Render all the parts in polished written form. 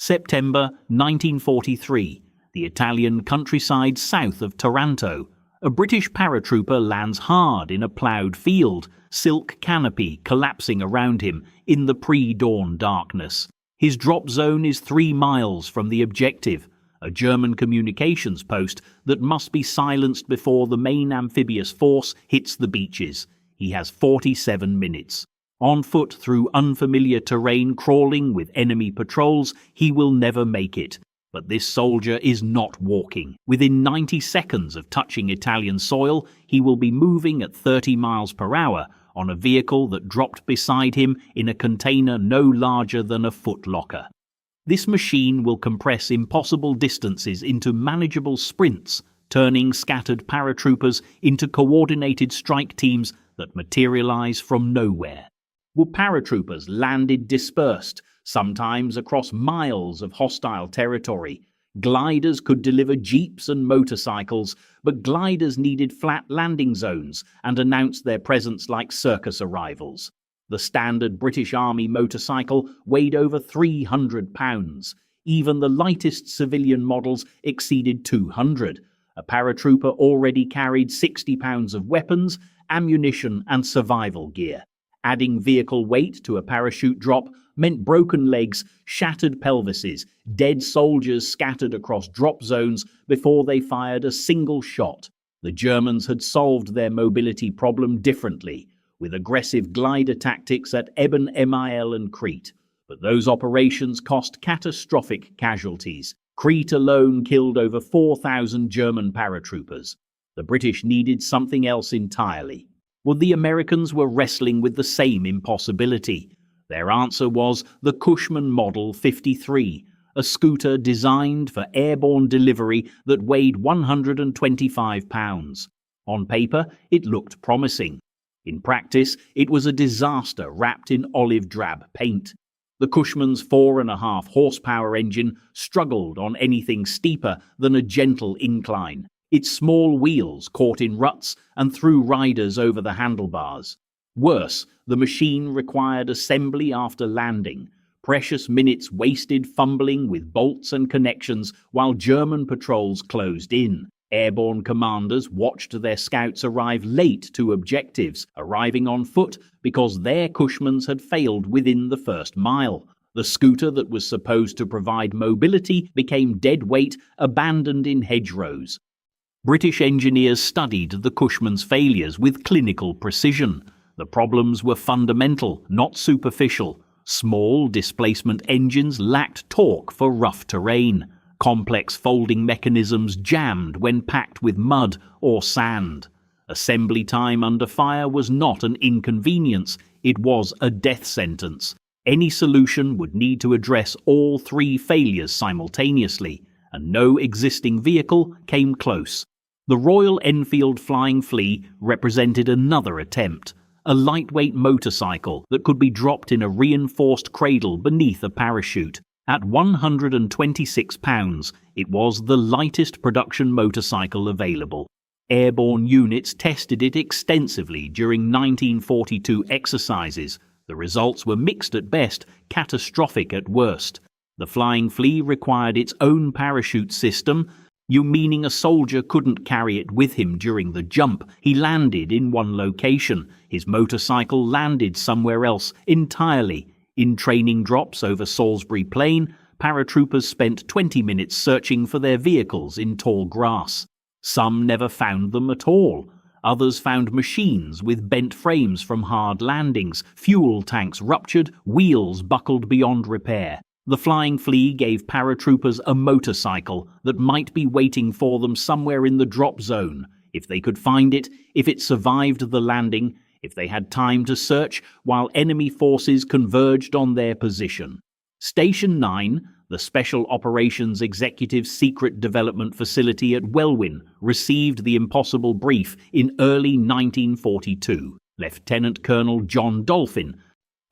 September 1943, the Italian countryside south of Taranto. A British paratrooper lands hard in a ploughed field, silk canopy collapsing around him in the pre-dawn darkness. His drop zone is 3 miles from the objective, a German communications post that must be silenced before the main amphibious force hits the beaches. He has 47 minutes. On foot through unfamiliar terrain, crawling with enemy patrols, he will never make it. But this soldier is not walking. Within 90 seconds of touching Italian soil, he will be moving at 30 miles per hour on a vehicle that dropped beside him in a container no larger than a foot locker. This machine will compress impossible distances into manageable sprints, turning scattered paratroopers into coordinated strike teams that materialize from nowhere. Were paratroopers landed dispersed, sometimes across miles of hostile territory? Gliders could deliver jeeps and motorcycles, but gliders needed flat landing zones and announced their presence like circus arrivals. The standard British Army motorcycle weighed over 300 pounds. Even the lightest civilian models exceeded 200. A paratrooper already carried 60 pounds of weapons, ammunition and survival gear. Adding vehicle weight to a parachute drop meant broken legs, shattered pelvises, dead soldiers scattered across drop zones before they fired a single shot. The Germans had solved their mobility problem differently, with aggressive glider tactics at Eben Emael and Crete. But those operations cost catastrophic casualties. Crete alone killed over 4,000 German paratroopers. The British needed something else entirely. Well, the Americans were wrestling with the same impossibility. Their answer was the Cushman Model 53, a scooter designed for airborne delivery that weighed 125 pounds. On paper, it looked promising. In practice, it was a disaster wrapped in olive drab paint. The Cushman's 4.5 horsepower engine struggled on anything steeper than a gentle incline. Its small wheels caught in ruts and threw riders over the handlebars. Worse, the machine required assembly after landing, precious minutes wasted fumbling with bolts and connections while German patrols closed in. Airborne commanders watched their scouts arrive late to objectives, arriving on foot because their Cushmans had failed within the first mile. The scooter that was supposed to provide mobility became dead weight, abandoned in hedgerows. British engineers studied the Cushman's failures with clinical precision. The problems were fundamental, not superficial. Small displacement engines lacked torque for rough terrain. Complex folding mechanisms jammed when packed with mud or sand. Assembly time under fire was not an inconvenience, it was a death sentence. Any solution would need to address all 3 failures simultaneously, and no existing vehicle came close. The Royal Enfield Flying Flea represented another attempt, a lightweight motorcycle that could be dropped in a reinforced cradle beneath a parachute. At 126 pounds, it was the lightest production motorcycle available. Airborne units tested it extensively during 1942 exercises. The results were mixed at best, catastrophic at worst. The Flying Flea required its own parachute system, meaning a soldier couldn't carry it with him during the jump. He landed in one location. His motorcycle landed somewhere else entirely. In training drops over Salisbury Plain, paratroopers spent 20 minutes searching for their vehicles in tall grass. Some never found them at all. Others found machines with bent frames from hard landings, fuel tanks ruptured, wheels buckled beyond repair. The Flying Flea gave paratroopers a motorcycle that might be waiting for them somewhere in the drop zone, if they could find it, if it survived the landing, if they had time to search while enemy forces converged on their position. Station 9, the Special Operations Executive Secret Development Facility at Welwyn, received the impossible brief in early 1942. Lieutenant Colonel John Dolphin,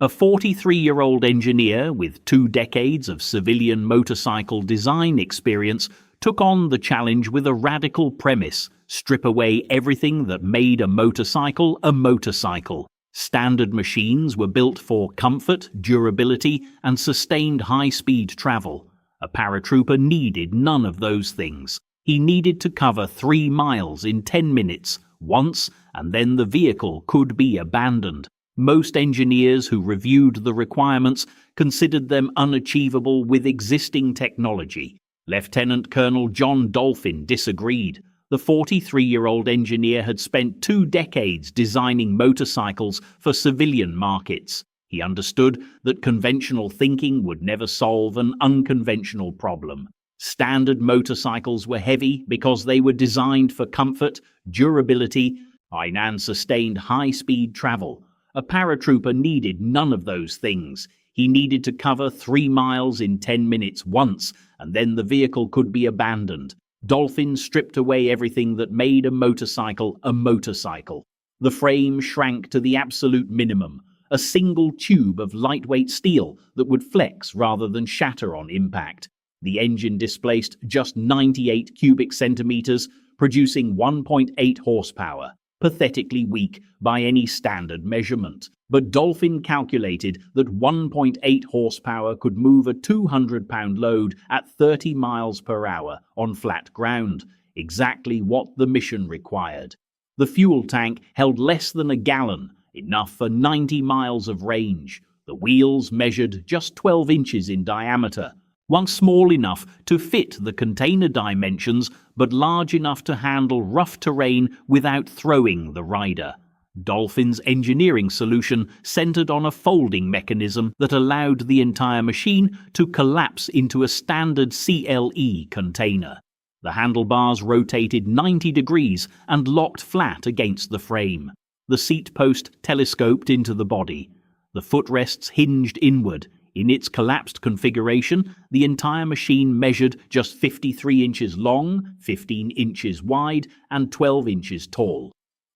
a 43-year-old engineer with 2 decades of civilian motorcycle design experience, took on the challenge with a radical premise: strip away everything that made a motorcycle a motorcycle. Standard machines were built for comfort, durability, and sustained high-speed travel. A paratrooper needed none of those things. He needed to cover 3 miles in 10 minutes, once, and then the vehicle could be abandoned. Most engineers who reviewed the requirements considered them unachievable with existing technology. Lieutenant Colonel John Dolphin disagreed. The 43-year-old engineer had spent 2 decades designing motorcycles for civilian markets. He understood that conventional thinking would never solve an unconventional problem. Standard motorcycles were heavy because they were designed for comfort, durability, and sustained high-speed travel. A paratrooper needed none of those things. He needed to cover 3 miles in 10 minutes once, and then the vehicle could be abandoned. Dolphin stripped away everything that made a motorcycle a motorcycle. The frame shrank to the absolute minimum, a single tube of lightweight steel that would flex rather than shatter on impact. The engine displaced just 98 cubic centimeters, producing 1.8 horsepower, pathetically weak by any standard measurement. But Dolphin calculated that 1.8 horsepower could move a 200-pound load at 30 miles per hour on flat ground, exactly what the mission required. The fuel tank held less than a gallon, enough for 90 miles of range. The wheels measured just 12 inches in diameter, one small enough to fit the container dimensions, but large enough to handle rough terrain without throwing the rider. Dolphin's engineering solution centered on a folding mechanism that allowed the entire machine to collapse into a standard CLE container. The handlebars rotated 90 degrees and locked flat against the frame. The seat post telescoped into the body. The footrests hinged inward. In its collapsed configuration, the entire machine measured just 53 inches long, 15 inches wide, and 12 inches tall.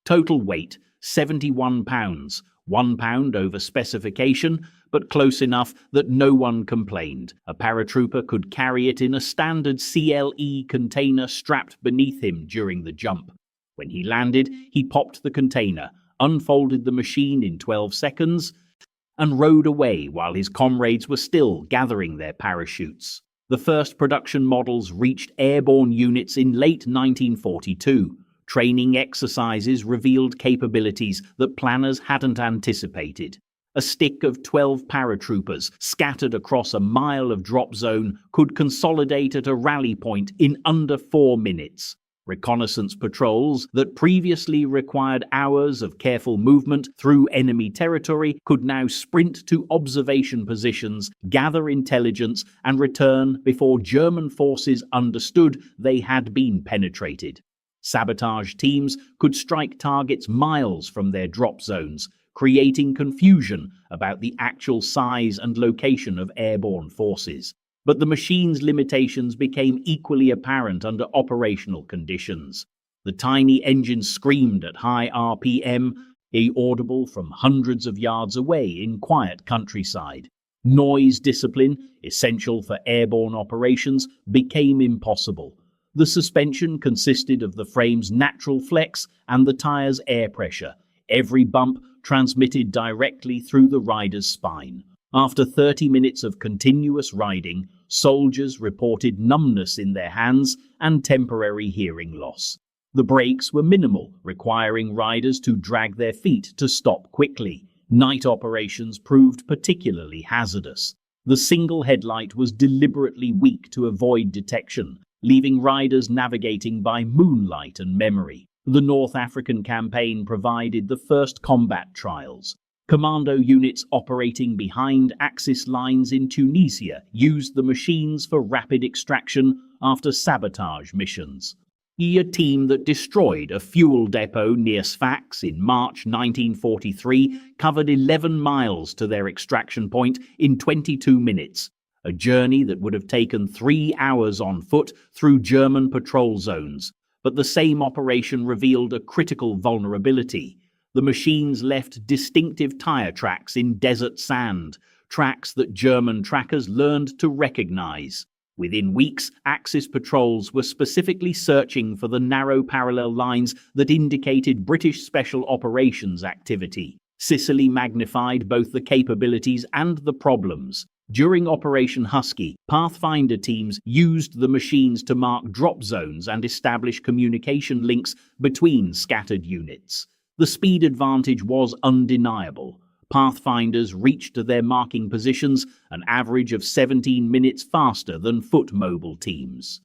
Total weight, 71 pounds, 1 pound over specification, but close enough that no one complained. A paratrooper could carry it in a standard CLE container strapped beneath him during the jump. When he landed, he popped the container, unfolded the machine in 12 seconds, and rode away while his comrades were still gathering their parachutes. The first production models reached airborne units in late 1942. Training exercises revealed capabilities that planners hadn't anticipated. A stick of 12 paratroopers scattered across a mile of drop zone could consolidate at a rally point in under 4 minutes. Reconnaissance patrols that previously required hours of careful movement through enemy territory could now sprint to observation positions, gather intelligence, and return before German forces understood they had been penetrated. Sabotage teams could strike targets miles from their drop zones, creating confusion about the actual size and location of airborne forces. But the machine's limitations became equally apparent under operational conditions. The tiny engine screamed at high RPM, audible from hundreds of yards away in quiet countryside. Noise discipline, essential for airborne operations, became impossible. The suspension consisted of the frame's natural flex and the tire's air pressure. Every bump transmitted directly through the rider's spine. After 30 minutes of continuous riding, soldiers reported numbness in their hands and temporary hearing loss. The brakes were minimal, requiring riders to drag their feet to stop quickly. Night operations proved particularly hazardous. The single headlight was deliberately weak to avoid detection, leaving riders navigating by moonlight and memory. The North African campaign provided the first combat trials. Commando units operating behind Axis lines in Tunisia used the machines for rapid extraction after sabotage missions. A team that destroyed a fuel depot near Sfax in March 1943 covered 11 miles to their extraction point in 22 minutes, a journey that would have taken 3 hours on foot through German patrol zones. But the same operation revealed a critical vulnerability. The machines left distinctive tire tracks in desert sand, tracks that German trackers learned to recognize. Within weeks, Axis patrols were specifically searching for the narrow parallel lines that indicated British Special Operations activity. Sicily magnified both the capabilities and the problems. During Operation Husky, Pathfinder teams used the machines to mark drop zones and establish communication links between scattered units. The speed advantage was undeniable. Pathfinders reached their marking positions an average of 17 minutes faster than foot mobile teams.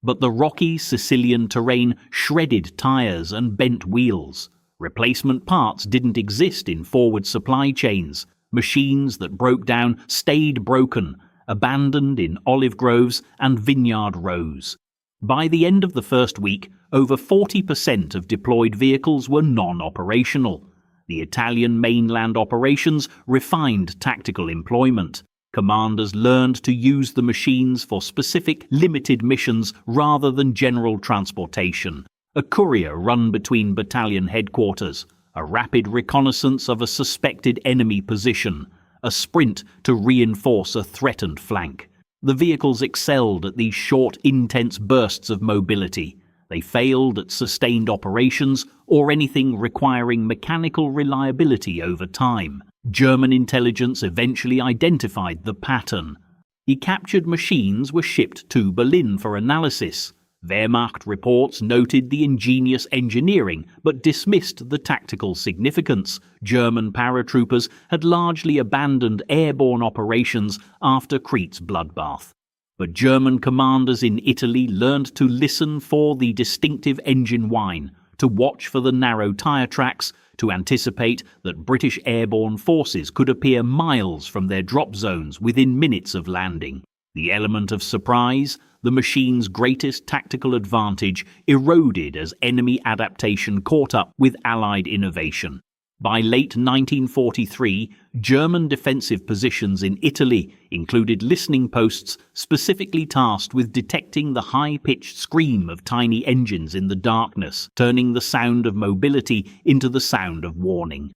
But the rocky Sicilian terrain shredded tires and bent wheels. Replacement parts didn't exist in forward supply chains. Machines that broke down stayed broken, abandoned in olive groves and vineyard rows. By the end of the first week, over 40% of deployed vehicles were non-operational. The Italian mainland operations refined tactical employment. Commanders learned to use the machines for specific limited missions rather than general transportation. A courier run between battalion headquarters, a rapid reconnaissance of a suspected enemy position, a sprint to reinforce a threatened flank. The vehicles excelled at these short, intense bursts of mobility. They failed at sustained operations or anything requiring mechanical reliability over time. German intelligence eventually identified the pattern. The captured machines were shipped to Berlin for analysis. Wehrmacht reports noted the ingenious engineering but dismissed the tactical significance. German paratroopers had largely abandoned airborne operations after Crete's bloodbath. But German commanders in Italy learned to listen for the distinctive engine whine, to watch for the narrow tire tracks, to anticipate that British airborne forces could appear miles from their drop zones within minutes of landing. The element of surprise, the machine's greatest tactical advantage, eroded as enemy adaptation caught up with Allied innovation. By late 1943, German defensive positions in Italy included listening posts specifically tasked with detecting the high-pitched scream of tiny engines in the darkness, turning the sound of mobility into the sound of warning.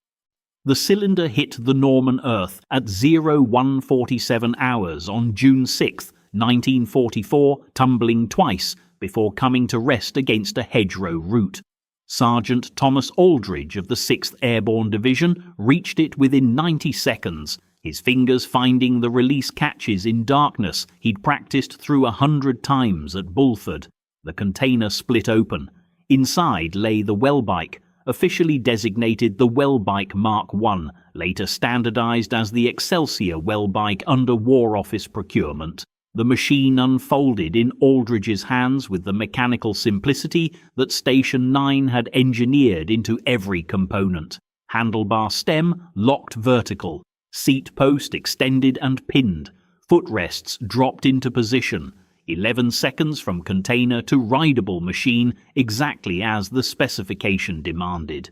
The cylinder hit the Norman earth at 01:47 hours on June 6, 1944, tumbling twice before coming to rest against a hedgerow root. Sergeant Thomas Aldridge of the 6th Airborne Division reached it within 90 seconds, his fingers finding the release catches in darkness he'd practiced through 100 times at Bulford. The container split open. Inside lay the Welbike, officially designated the Welbike Mark I, later standardized as the Excelsior Welbike under War Office procurement. The machine unfolded in Aldridge's hands with the mechanical simplicity that Station 9 had engineered into every component. Handlebar stem locked vertical, seat post extended and pinned, footrests dropped into position, 11 seconds from container to rideable machine exactly as the specification demanded.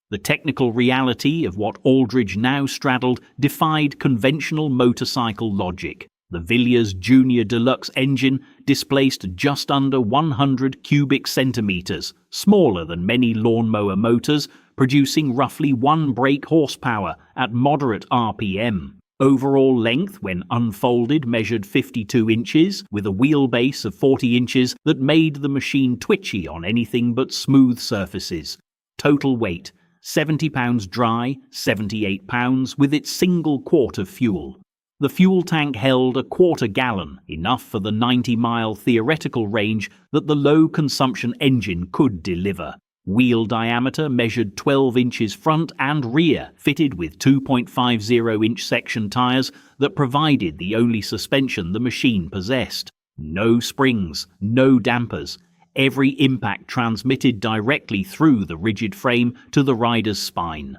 The technical reality of what Aldridge now straddled defied conventional motorcycle logic. The Villiers Junior Deluxe engine displaced just under 100 cubic centimeters, smaller than many lawnmower motors, producing roughly 1 brake horsepower at moderate RPM. Overall length, when unfolded, measured 52 inches, with a wheelbase of 40 inches that made the machine twitchy on anything but smooth surfaces. Total weight, 70 pounds dry, 78 pounds with its single quart of fuel. The fuel tank held a quarter gallon, enough for the 90-mile theoretical range that the low-consumption engine could deliver. Wheel diameter measured 12 inches front and rear, fitted with 2.50-inch section tyres that provided the only suspension the machine possessed. No springs, no dampers. Every impact transmitted directly through the rigid frame to the rider's spine.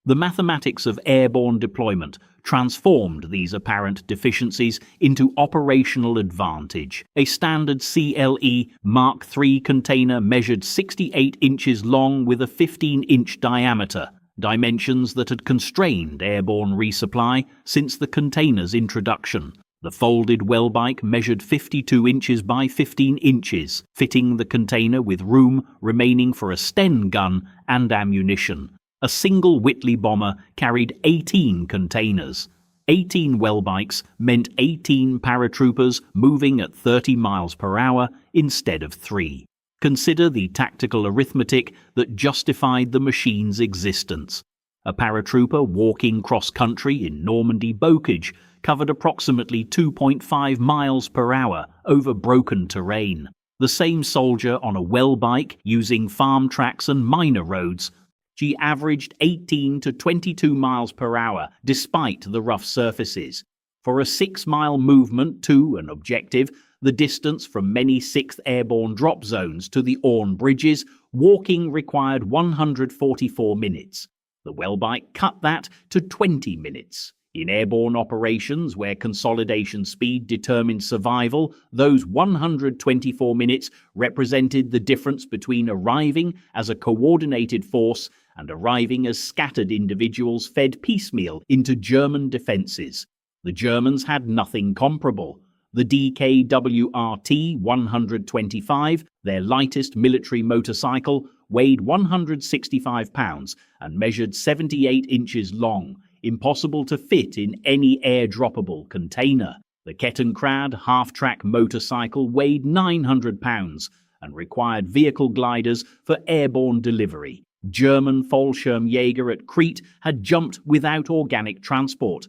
The mathematics of airborne deployment transformed these apparent deficiencies into operational advantage. A standard CLE Mark III container measured 68 inches long with a 15-inch diameter, dimensions that had constrained airborne resupply since the container's introduction. The folded Welbike measured 52 inches by 15 inches, fitting the container with room remaining for a Sten gun and ammunition. A single Whitley bomber carried 18 containers. 18 Welbikes meant 18 paratroopers moving at 30 miles per hour instead of 3. Consider the tactical arithmetic that justified the machine's existence. A paratrooper walking cross-country in Normandy bocage covered approximately 2.5 miles per hour over broken terrain. The same soldier on a Welbike using farm tracks and minor roads, she averaged 18 to 22 miles per hour despite the rough surfaces. For a 6-mile movement to an objective, the distance from many 6th Airborne drop zones to the Orne bridges, walking required 144 minutes. The Welbike cut that to 20 minutes. In airborne operations where consolidation speed determined survival, those 124 minutes represented the difference between arriving as a coordinated force and arriving as scattered individuals fed piecemeal into German defences. The Germans had nothing comparable. The DKWRT 125, their lightest military motorcycle, weighed 165 pounds and measured 78 inches long, impossible to fit in any air-droppable container. The Kettenkrad half-track motorcycle weighed 900 pounds and required vehicle gliders for airborne delivery. German Fallschirmjäger at Crete had jumped without organic transport,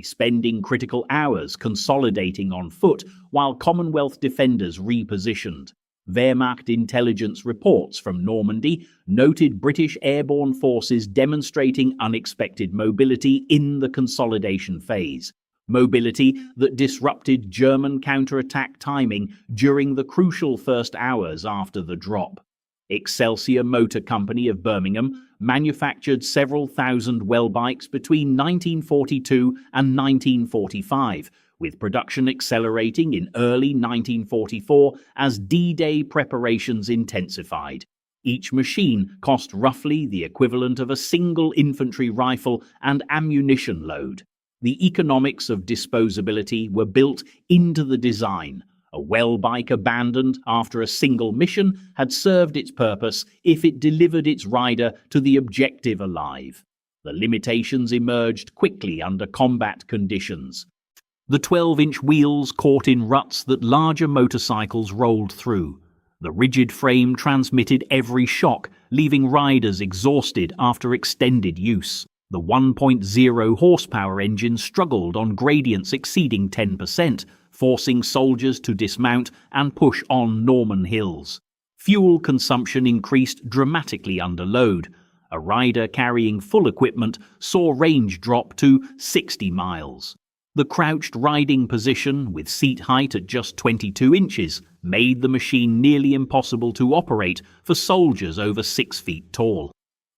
spending critical hours consolidating on foot while Commonwealth defenders repositioned. Wehrmacht intelligence reports from Normandy noted British airborne forces demonstrating unexpected mobility in the consolidation phase. Mobility that disrupted German counterattack timing during the crucial first hours after the drop. Excelsior Motor Company of Birmingham manufactured several thousand Welbikes between 1942 and 1945, with production accelerating in early 1944 as D-Day preparations intensified. Each machine cost roughly the equivalent of a single infantry rifle and ammunition load. The economics of disposability were built into the design. A Welbike abandoned after a single mission had served its purpose if it delivered its rider to the objective alive. The limitations emerged quickly under combat conditions. The 12-inch wheels caught in ruts that larger motorcycles rolled through. The rigid frame transmitted every shock, leaving riders exhausted after extended use. The 1.0 horsepower engine struggled on gradients exceeding 10%, forcing soldiers to dismount and push on Norman hills. Fuel consumption increased dramatically under load. A rider carrying full equipment saw range drop to 60 miles. The crouched riding position, with seat height at just 22 inches, made the machine nearly impossible to operate for soldiers over 6 feet tall.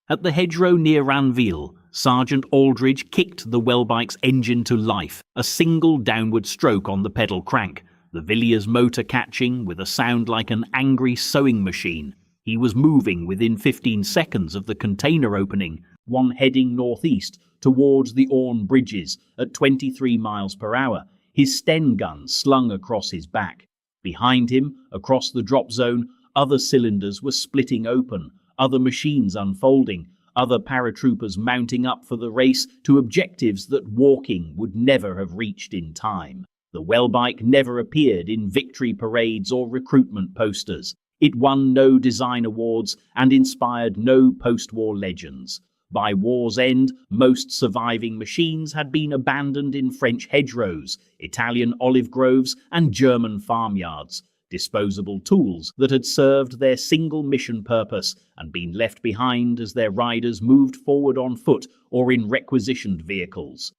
At the hedgerow near Ranville, Sergeant Aldridge kicked the Welbike's engine to life, a single downward stroke on the pedal crank, the Villiers motor catching with a sound like an angry sewing machine. He was moving within 15 seconds of the container opening, one heading northeast towards the Orne bridges at 23 miles per hour, his Sten gun slung across his back. Behind him, across the drop zone, other cylinders were splitting open, other machines unfolding, other paratroopers mounting up for the race to objectives that walking would never have reached in time. The Welbike never appeared in victory parades or recruitment posters. It won no design awards and inspired no post-war legends. By war's end, most surviving machines had been abandoned in French hedgerows, Italian olive groves, and German farmyards, disposable tools that had served their single mission purpose and been left behind as their riders moved forward on foot or in requisitioned vehicles.